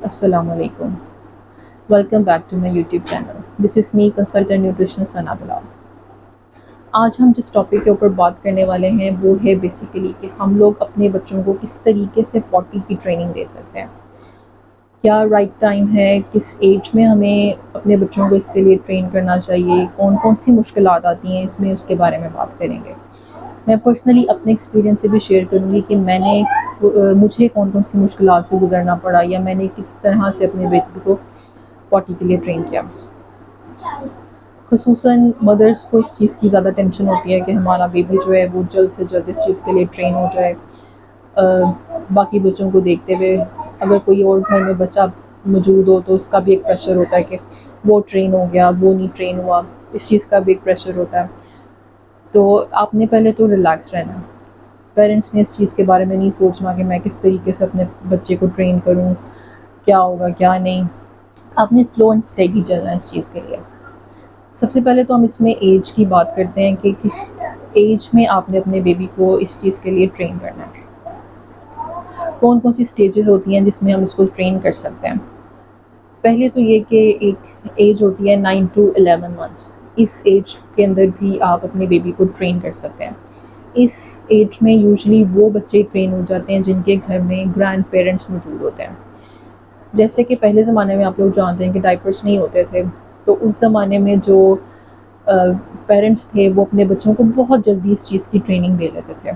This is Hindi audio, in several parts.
Assalamualaikum. Welcome back to my YouTube channel. This is me, consultant nutritionist Sana Bilal. आज हम जिस टॉपिक के ऊपर बात करने वाले हैं वो है बेसिकली कि हम लोग अपने बच्चों को किस तरीके से पॉटी की ट्रेनिंग दे सकते हैं। क्या राइट टाइम है, किस एज में हमें अपने बच्चों को इसके लिए ट्रेन करना चाहिए, कौन कौन सी मुश्किलात आती हैं इसमें, उसके बारे में बात करेंगे। मैं पर्सनली अपने एक्सपीरियंस से भी शेयर करूँगी कि मुझे कौन कौन सी मुश्किलात से गुजरना पड़ा या मैंने किस तरह से अपने बेटे को पॉटी के लिए ट्रेन किया। ख़ुसूसन मदर्स को इस चीज़ की ज़्यादा टेंशन होती है कि हमारा बेबी जो है वो जल्द से जल्द इस चीज़ के लिए ट्रेन हो जाए। बाकी बच्चों को देखते हुए अगर कोई और घर में बच्चा मौजूद हो तो उसका भी एक प्रेशर होता है कि वो ट्रेन हो गया, वो नहीं ट्रेन हुआ, इस चीज़ का भी एक प्रेशर होता है। तो आपने पहले तो रिलैक्स रहना है। पेरेंट्स ने इस चीज़ के बारे में नहीं सोचना कि मैं किस तरीके से अपने बच्चे को ट्रेन करूँ, क्या होगा क्या नहीं। आपने स्लो एंड स्टेडी चलना है इस चीज़ के लिए। सबसे पहले तो हम इसमें एज की बात करते हैं कि किस एज में आपने अपने बेबी को इस चीज़ के लिए ट्रेन करना है। कौन कौन सी स्टेजेस होती हैं जिसमें हम इसको ट्रेन कर सकते हैं। पहले तो ये कि एक एज होती है 9 to 11 मंथ्स। इस एज के अंदर भी आप अपने बेबी को ट्रेन कर सकते हैं। इस एज में यूजुअली वो बच्चे ट्रेन हो जाते हैं जिनके घर में ग्रैंड पेरेंट्स मौजूद होते हैं। जैसे कि पहले ज़माने में आप लोग जानते हैं कि डायपर्स नहीं होते थे, तो उस ज़माने में जो पेरेंट्स थे वो अपने बच्चों को बहुत जल्दी इस चीज़ की ट्रेनिंग दे लेते थे।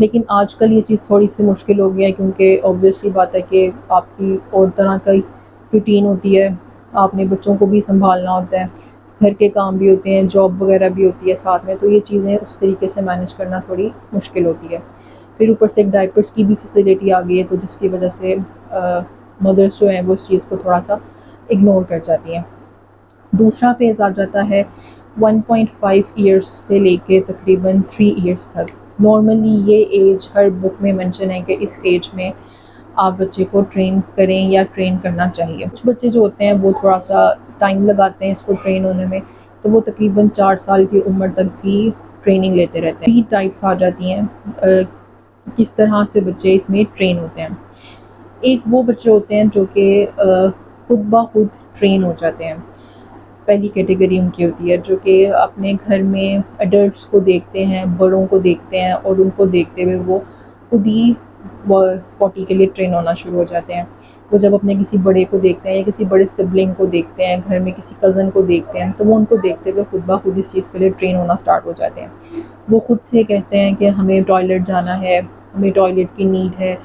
लेकिन आजकल ये चीज़ थोड़ी सी मुश्किल हो गई है क्योंकि ऑब्वियसली बात है कि आपकी और तरह का रूटीन होती है, आपने बच्चों को भी संभालना होता है, घर के काम भी होते हैं, जॉब वगैरह भी होती है साथ में, तो ये चीज़ें उस तरीके से मैनेज करना थोड़ी मुश्किल होती है। फिर ऊपर से एक डायपर्स की भी फैसिलिटी आ गई है तो जिसकी वजह से मदर्स जो हैं वो इस चीज़ को थोड़ा सा इग्नोर कर जाती हैं। दूसरा फेज़ आ जाता है 1.5 ईयर्स से लेके तकरीबन 3 ईयर्स तक। नॉर्मली ये एज हर बुक में मेंशन है कि इस एज में आप बच्चे को ट्रेन करें या ट्रेन करना चाहिए। कुछ बच्चे जो होते हैं वो थोड़ा सा टाइम लगाते हैं इसको ट्रेन होने में, तो वो तकरीबन 4 साल की उम्र तक भी ट्रेनिंग लेते रहते हैं। 3 टाइप्स आ जाती हैं किस तरह से बच्चे इसमें ट्रेन होते हैं। एक वो बच्चे होते हैं जो कि खुद ब खुद ट्रेन हो जाते हैं। पहली कैटेगरी उनकी होती है जो कि अपने घर में एडल्ट्स को देखते हैं, बड़ों को देखते हैं और उनको देखते हुए वो खुद ही पॉटी के लिए ट्रेन होना शुरू हो जाते हैं। वो जब अपने किसी बड़े को देखते हैं या किसी बड़े सिबलिंग को देखते हैं, घर में किसी कज़न को देखते हैं, तो वो उनको देखते हुए खुद ब खुद इस चीज़ के लिए ट्रेन होना स्टार्ट हो जाते हैं। वो खुद से कहते हैं कि हमें टॉयलेट जाना है, हमें टॉयलेट की नीड है,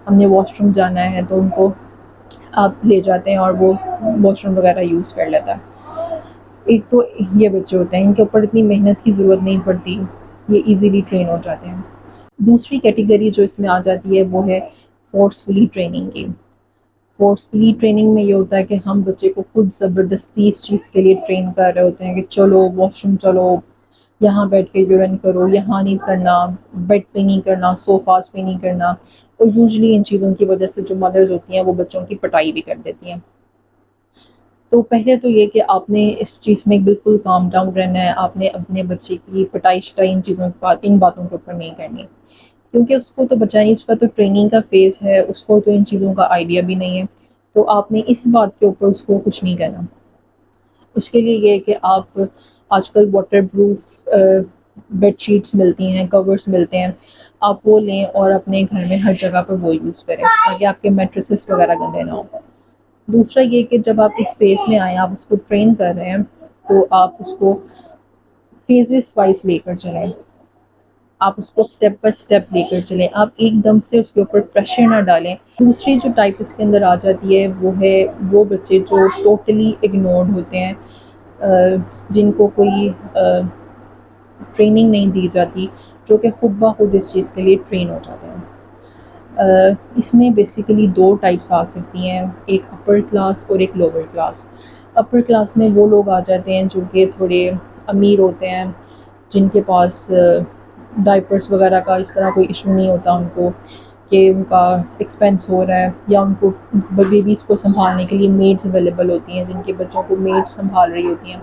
हमने वॉशरूम जाना है, तो उनको आप ले जाते हैं और वो वॉशरूम वगैरह यूज़ कर लेता है। एक तो ये बच्चे होते हैं, इनके ऊपर इतनी मेहनत की ज़रूरत नहीं पड़ती, ये इजीली ट्रेन हो जाते हैं। दूसरी कैटेगरी जो इसमें आ जाती है वो है फोर्सफुली ट्रेनिंग की। फोर्सफुली ट्रेनिंग में ये होता है कि हम बच्चे को खुद ज़बरदस्ती इस चीज़ के लिए ट्रेन कर रहे होते हैं कि चलो वॉशरूम चलो, यहाँ बैठ के यूरिन करो, यहाँ नहीं करना, बेड पे नहीं करना, सोफास पे नहीं करना। और यूजुअली इन चीज़ों की वजह से जो मदर्स होती हैं वो बच्चों की पिटाई भी कर देती हैं। तो पहले तो ये कि आपने इस चीज़ में बिल्कुल काम डाउन रहना है, आपने अपने बच्चे की पिटाई-शिटाई इन बातों के ऊपर नहीं करनी, क्योंकि उसको तो बचा नहीं, उसका तो ट्रेनिंग का फ़ेज़ है, उसको तो इन चीज़ों का आइडिया भी नहीं है, तो आपने इस बात के ऊपर उसको कुछ नहीं करना। उसके लिए ये है कि आप आजकल वाटर प्रूफ बेडशीट्स मिलती हैं, कवर्स मिलते हैं, आप वो लें और अपने घर में हर जगह पर वो यूज़ करें ताकि आपके मैट्रेसेस वगैरह गंदे ना हों। दूसरा ये कि जब आप इस फेज़ में आएँ, आप उसको ट्रेन कर रहे हैं, तो आप उसको फेजेस वाइज़ लेकर चलें। आप उसको स्टेप बाय स्टेप लेकर चलें, आप एकदम से उसके ऊपर प्रेशर ना डालें। दूसरी जो टाइप इसके अंदर आ जाती है वो है वो बच्चे जो टोटली इग्नोर्ड होते हैं, जिनको कोई ट्रेनिंग नहीं दी जाती, जो कि खुद ब खुद इस चीज़ के लिए ट्रेन हो जाते हैं। इसमें बेसिकली 2 टाइप्स आ सकती हैं, एक अपर क्लास और एक लोअर क्लास। अपर क्लास में वो लोग आ जाते हैं जो कि थोड़े अमीर होते हैं, जिनके पास डायपर्स वगैरह का इस तरह कोई इशू नहीं होता उनको कि उनका एक्सपेंस हो रहा है, या उनको बेबीज़ को संभालने के लिए मेड्स अवेलेबल होती हैं, जिनके बच्चों को मेड्स संभाल रही होती हैं।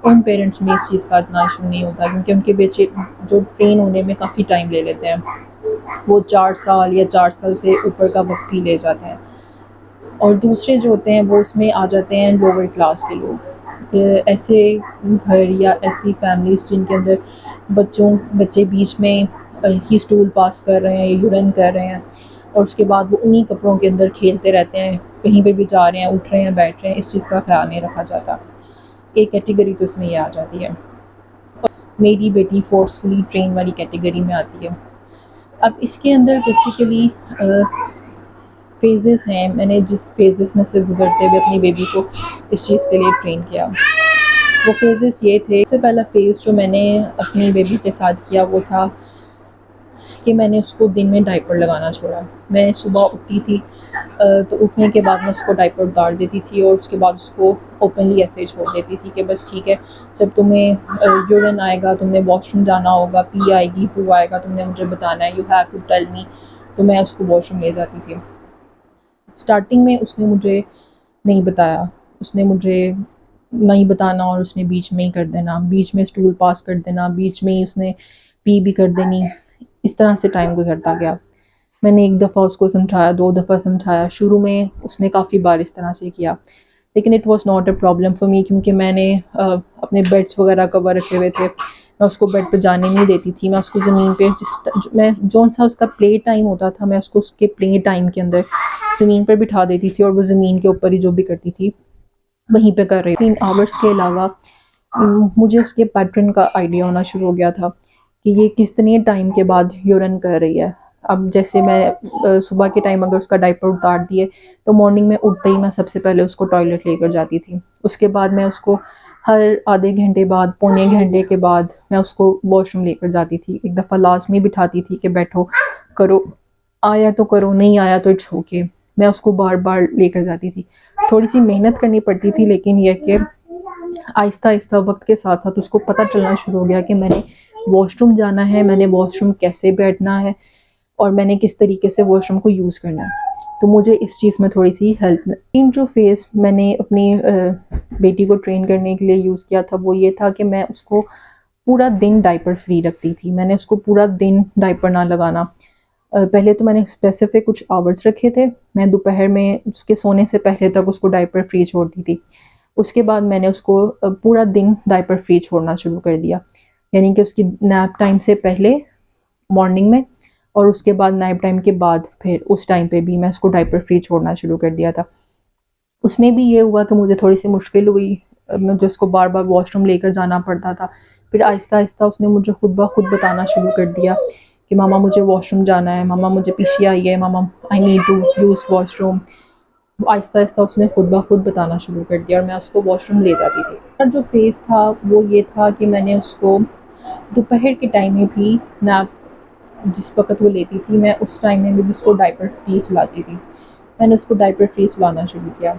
उन पेरेंट्स में इस चीज़ का इतना इशू नहीं होता क्योंकि उनके बच्चे जो ट्रेन होने में काफ़ी टाइम ले लेते हैं। वो 4 साल या 4 साल से ऊपर का वक्त भी ले जाते हैं। और दूसरे जो होते हैं वो उसमें आ जाते हैं लोअर क्लास के लोग। ऐसे घर या ऐसी फैमिलीज़ जिनके अंदर बच्चे बीच में ही स्टूल पास कर रहे हैं या यूरिन कर रहे हैं, और उसके बाद वो उन्हीं कपड़ों के अंदर खेलते रहते हैं, कहीं पे भी जा रहे हैं, उठ रहे हैं, बैठ रहे हैं, इस चीज़ का ख्याल नहीं रखा जाता। एक कैटेगरी तो इसमें ये आ जाती है। मेरी बेटी फोर्सफुली ट्रेन वाली कैटेगरी में आती है। अब इसके अंदर बेसिकली फेजेस हैं। मैंने जिस फेजेस में से गुजरते हुए अपनी बेबी को इस चीज़ के लिए ट्रेन किया, वो फेजेस ये थे। सबसे पहला फेज़ जो मैंने अपनी बेबी के साथ किया वो था कि मैंने उसको दिन में डायपर लगाना छोड़ा। मैं सुबह उठती थी तो उठने के बाद मैं उसको डायपर उतार देती थी और उसके बाद उसको ओपनली ऐसे छोड़ देती थी कि बस ठीक है, जब तुम्हें यूरिन आएगा, तुमने वॉशरूम जाना होगा, पी आएगी, पू आएगा, तुमने मुझे बताना है, you have to tell me. तो मैं उसको वॉशरूम ले जाती थी। स्टार्टिंग में उसने मुझे नहीं बताया, उसने मुझे नहीं बताना और उसने बीच में ही कर देना, बीच में स्टूल पास कर देना, बीच में ही उसने पी भी कर देनी। इस तरह से टाइम गुजरता गया। मैंने एक दफ़ा उसको समझाया, 2 दफ़ा समझाया। शुरू में उसने काफ़ी बार इस तरह से किया, लेकिन it was not a problem for me, क्योंकि मैंने अपने बेड्स वगैरह कवर रखे हुए थे। मैं उसको बेड पे जाने नहीं देती थी। मैं उसको ज़मीन पे मैं जौन सा उसका प्ले टाइम होता था, मैं उसको उसके प्ले टाइम के अंदर ज़मीन पर बिठा देती थी और वो ज़मीन के ऊपर ही जो भी करती थी वहीं पे कर रही थी। 3 आवर्स के अलावा मुझे उसके पैटर्न का आइडिया होना शुरू हो गया था कि ये कितने टाइम के बाद यूरिन कर रही है। अब जैसे मैं सुबह के टाइम अगर उसका डायपर उतार दिए तो मॉर्निंग में उठते ही मैं सबसे पहले उसको टॉयलेट लेकर जाती थी। उसके बाद मैं उसको हर आधे घंटे बाद, पौने घंटे के बाद मैं उसको वॉशरूम लेकर जाती थी। एक दफ़ा लास्ट में बिठाती थी कि बैठो, करो, आया तो करो, नहीं आया तो इट्स ओके। मैं उसको बार बार लेकर जाती थी। थोड़ी सी मेहनत करनी पड़ती थी, लेकिन यह कि आहिस्ता आहिस्ता वक्त के साथ साथ उसको पता चलना शुरू हो गया कि मैंने वॉशरूम जाना है, मैंने वॉशरूम कैसे बैठना है और मैंने किस तरीके से वॉशरूम को यूज़ करना है। तो मुझे इस चीज़ में थोड़ी सी हेल्प। इन जो फेज़ मैंने अपनी बेटी को ट्रेन करने के लिए यूज़ किया था वो ये था कि मैं उसको पूरा दिन डायपर फ्री रखती थी। मैंने उसको पूरा दिन डायपर ना लगाना। पहले तो मैंने स्पेसिफिक कुछ आवर्स रखे थे। मैं दोपहर में उसके सोने से पहले तक उसको डायपर फ्री छोड़ती थी। उसके बाद मैंने उसको पूरा दिन डायपर फ्री छोड़ना शुरू कर दिया, यानी कि उसकी नैप टाइम से पहले मॉर्निंग में और उसके बाद नैप टाइम के बाद फिर उस टाइम पे भी मैं उसको डायपर फ्री छोड़ना शुरू कर दिया था। उसमें भी ये हुआ कि मुझे थोड़ी सी मुश्किल हुई, मुझे उसको बार बार वॉशरूम लेकर जाना पड़ता था। फिर आहिस्ता आहिस्ता उसने मुझे खुद ब खुद बताना शुरू कर दिया कि मामा मुझे वॉशरूम जाना है, मामा मुझे पीछे आई है, मामा I need to use washroom. आहिस्ता आहिस्ता उसने खुद ब खुद बताना शुरू कर दिया और मैं उसको वॉशरूम ले जाती थी। और जो फेज़ था वो ये था कि मैंने उसको दोपहर के टाइम में भी नैप जिस वक़्त वो लेती थी, मैं उस टाइम में भी उसको डायपर फ्री सुलाती थी। मैंने उसको डायपर फ्री सुलाना शुरू किया।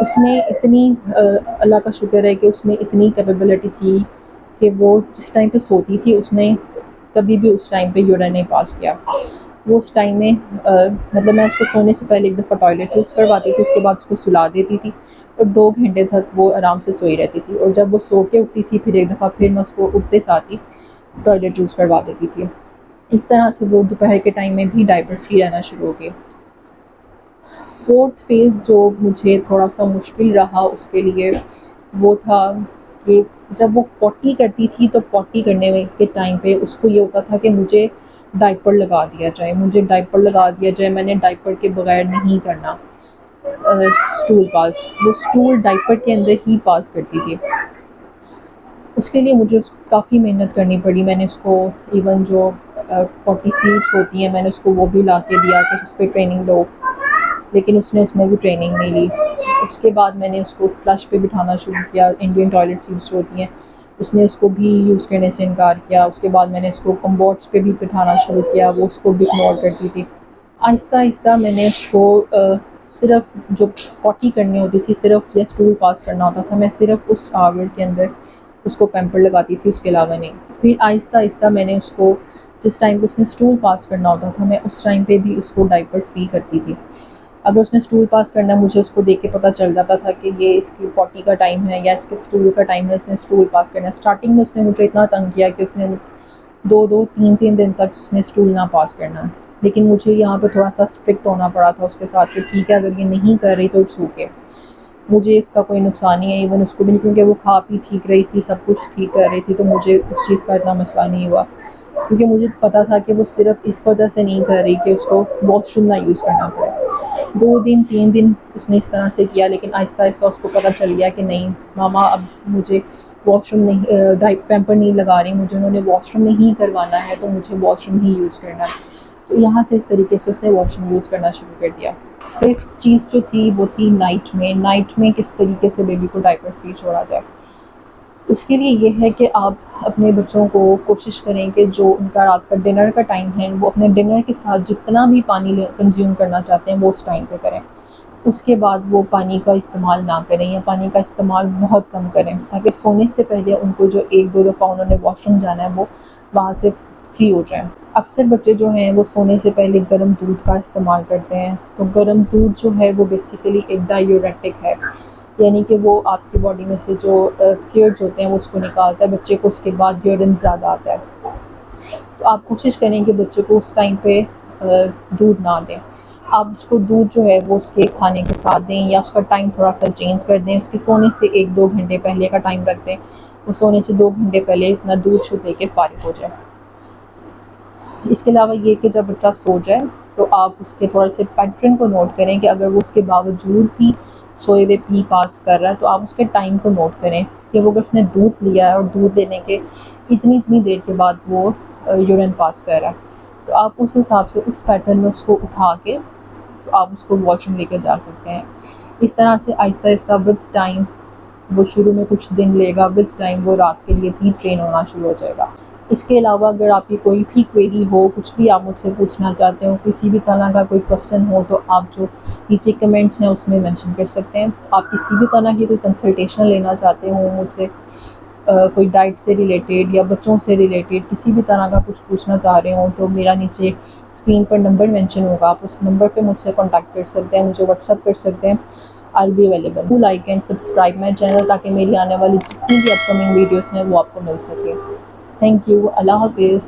उसमें इतनी अल्लाह का शुक्र है कि उसमें इतनी कैपेबिलिटी थी कि वो जिस टाइम पे सोती थी उसने कभी भी उस टाइम पे यूरिन नहीं पास किया। वो उस टाइम में मतलब मैं उसको सोने से पहले एक दफ़ा टॉयलेट यूज़ करवाती थी, उसके बाद उसको सुला देती थी और 2 घंटे तक वो आराम से सोई रहती थी। और जब वो सो के उठती थी फिर एक दफ़ा फिर मैं उसको उठते साथ ही टॉयलेट यूज़ करवा देती थी। इस तरह से वो दोपहर के टाइम में भी डायपर फ्री रहना शुरू हो गए। फोर्थ फेज़ जो मुझे थोड़ा सा मुश्किल रहा उसके लिए वो था कि जब वो पॉटी करती थी तो पॉटी करने में के टाइम पे उसको ये होता था कि मुझे डायपर लगा दिया जाए, मुझे डायपर लगा दिया जाए, मैंने डायपर के बगैर नहीं करना स्टूल पास। वो स्टूल डायपर के अंदर ही पास करती थी। उसके लिए मुझे काफ़ी मेहनत करनी पड़ी। मैंने उसको इवन जो पॉटी सीट्स होती हैं मैंने उसको वो भी ला के दिया कि उस पर ट्रेनिंग लो, लेकिन उसने उसमें भी ट्रेनिंग नहीं ली। उसके बाद मैंने उसको फ्लश पे बिठाना शुरू किया, इंडियन टॉयलेट सीट्स होती हैं, उसने उसको भी यूज़ करने से इनकार किया। उसके बाद मैंने उसको कम्बोर्ड्स पे भी बिठाना शुरू किया, वो उसको भी इग्नोर करती थी। आहिस्ता आहिस्ता मैंने उसको सिर्फ जो पॉटी करनी होती थी, सिर्फ या स्टूल पास करना होता था, मैं सिर्फ उस आवर के अंदर उसको पैम्पर लगाती थी, उसके अलावा नहीं। फिर आहिस्ता आहिस्ता मैंने उसको जिस टाइम पे उसने स्टूल पास करना होता था मैं उस टाइम पे भी उसको डायपर फ्री करती थी। अगर उसने स्टूल पास करना मुझे उसको देख के पता चल जाता था कि ये इसकी पॉटी का टाइम है या इसके स्टूल का टाइम है, इसने स्टूल पास करना है। स्टार्टिंग में उसने मुझे इतना तंग किया कि उसने 2-2, 3-3 दिन तक उसने स्टूल ना पास करना है। लेकिन मुझे यहाँ पे थोड़ा सा स्ट्रिक्ट होना पड़ा था उसके साथ कि ठीक है, अगर ये नहीं कर रही तो इट्स ओके, मुझे इसका कोई नुकसान नहीं है, इवन उसको भी नहीं, क्योंकि वो खा पी ठीक रही थी, सब कुछ ठीक कर रही थी, तो मुझे उस चीज़ का इतना मसला नहीं हुआ, क्योंकि मुझे पता था कि वो सिर्फ इस वजह से नहीं कर रही कि उसको वॉशरूम ना यूज़ करना पड़े। 2 दिन 3 दिन उसने इस तरह से किया, लेकिन आहिस्ता आहिस्ता उसको पता चल गया कि नहीं मामा, अब मुझे वॉशरूम नहीं, डाइप पैम्पर नहीं लगा रही, मुझे उन्होंने वॉशरूम में ही करवाना है, तो मुझे वॉशरूम ही यूज़ करना है। तो यहाँ से इस तरीके से उसने वॉशरूम यूज़ करना शुरू कर दिया। तो एक चीज़ जो थी वो थी नाइट में किस तरीके से बेबी को डायपर फ्री छोड़ा जाए। उसके लिए ये है कि आप अपने बच्चों को कोशिश करें कि जो उनका रात का डिनर का टाइम है, वो अपने डिनर के साथ जितना भी पानी कंज्यूम करना चाहते हैं वो उस टाइम पे करें। उसके बाद वो पानी का इस्तेमाल ना करें, या पानी का इस्तेमाल बहुत कम करें, ताकि सोने से पहले उनको जो 1-2 दफ़ा उन्होंने वॉशरूम जाना है वो वहाँ से फ्री हो जाए। अक्सर बच्चे जो हैं वो सोने से पहले गर्म दूध का इस्तेमाल करते हैं, तो गर्म दूध जो है वो बेसिकली एक डायूरेटिक है, यानी कि वो आपकी बॉडी में से जो फ्लूइड्स होते हैं वो उसको निकालता है, बच्चे को उसके बाद यूरिन ज़्यादा आता है। तो आप कोशिश करें कि बच्चे को उस टाइम पे दूध ना दें। आप उसको दूध जो है वो उसके खाने के साथ दें, या उसका टाइम थोड़ा सा चेंज कर दें, उसके सोने से 1-2 घंटे पहले का टाइम रख दें, वो सोने से 2 घंटे पहले अपना दूध शुद्ध लेके फारिग हो जाए। इसके अलावा ये कि जब बच्चा सो जाए तो आप उसके थोड़े से पैटर्न को नोट करें कि अगर वो उसके बावजूद भी सोए हुए पी पास कर रहा है, तो आप उसके टाइम को नोट करें कि वो अगर उसने दूध लिया है और दूध लेने के इतनी इतनी देर के बाद वो यूरिन पास कर रहा है, तो आप उस हिसाब से उस पैटर्न में उसको उठा के तो आप उसको वॉशरूम लेकर जा सकते हैं। इस तरह से आहिस्ता आहिस्ता विद टाइम, वो शुरू में कुछ दिन लेगा, विद टाइम वो रात के लिए भी ट्रेन होना शुरू हो जाएगा। इसके अलावा अगर आपकी कोई भी क्वेरी हो, कुछ भी आप मुझसे पूछना चाहते हो, किसी भी तरह का कोई क्वेश्चन हो, तो आप जो नीचे कमेंट्स हैं उसमें मेंशन कर सकते हैं। आप किसी भी तरह की कोई कंसल्टेशन लेना चाहते हो मुझसे, कोई डाइट से रिलेटेड या बच्चों से रिलेटेड किसी भी तरह का कुछ पूछना चाह रहे हो, तो मेरा नीचे स्क्रीन पर नंबर मेंशन होगा, आप उस नंबर पे मुझसे कॉन्टैक्ट कर सकते हैं, मुझे व्हाट्सअप कर सकते हैं। I will be available. Do like and subscribe my channel, ताकि मेरी आने वाली जितनी भी अपकमिंग वीडियोज़ हैं वो आपको मिल सके। Thank you. अल्लाह हाफिज़।